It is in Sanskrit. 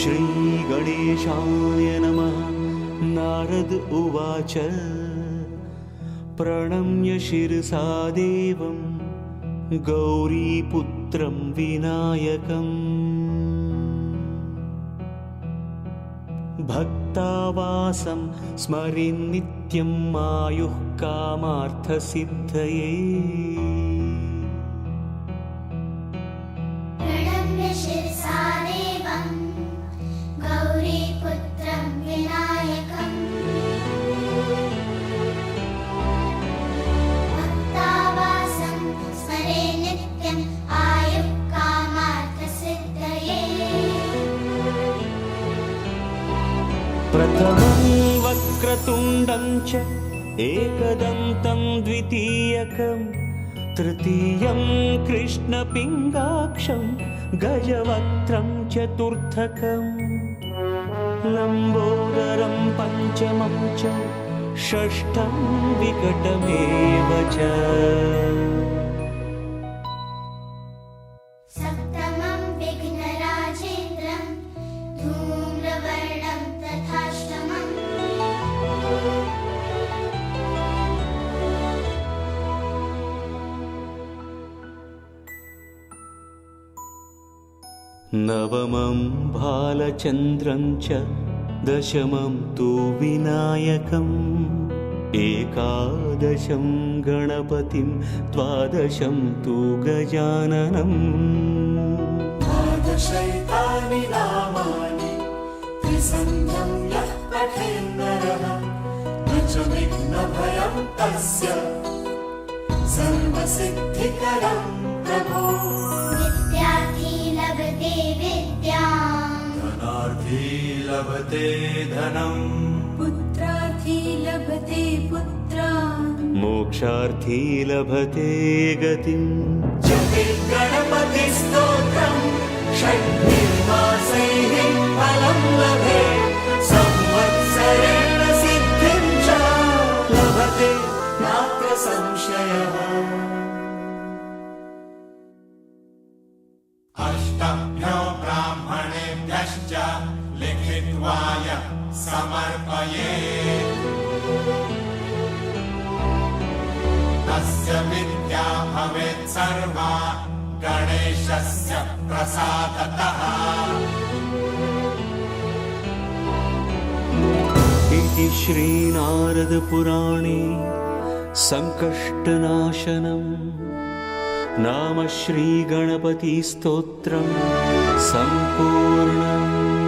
श्रीगणेशाय नमः। नारद उवाच प्रणम्य शिरसा देवं गौरीपुत्रं विनायकम्। भक्तावासं स्मरेन् नित्यं आयुः कामार्थसिद्धये। प्रणम्य शिरसा देवं गौरीपुत्रं विनायकम्। भक्तावासं स्मरे नित्यम् आयुः कामार्थसिद्धये। प्रथमं वक्रतुण्डं च एकदन्तं द्वितीयकं, तृतीयं कृष्णपिङ्गाक्षं गजवक्त्रं चतुर्थकं, लम्बोदरं पञ्चमं च षष्ठं विकटमेव च। सप्तमं विघ्नराजेन्द्रं धूम्रवर्णं तथाष्टमम्। नवमं भालचन्द्रं च दशमं तु विनायकम्, एकादशं गणपतिं द्वादशं तु गजाननम्। द्वादशैतानि नामानि त्रिसन्ध्यं यः पठेन्नरः, न च विघ्नभयं तस्य सर्वसिद्धिकरं प्रभो। विद्यार्थी लभते विद्याम्, धनार्थी लभते धनम्, पुत्रार्थी लभते पुत्रान्, मोक्षार्थी लभते गतिम्। जपिर्गणपतिस्तोत्रं षड्निर्मासैः फलं लभेत्, संवत्सरेण सिद्धिं च लभते नात्र संशयः। अष्टभ्यो ब्राह्मणेभ्यश्च लिखित्वा यः समर्पयेत्, तस्य विद्या भवेत् सर्वा गणेशस्य प्रसादतः। इति श्रीनारदपुराणे संकष्टनाशनं नाम श्रीगणपतिस्तोत्रं सम्पूर्णम्।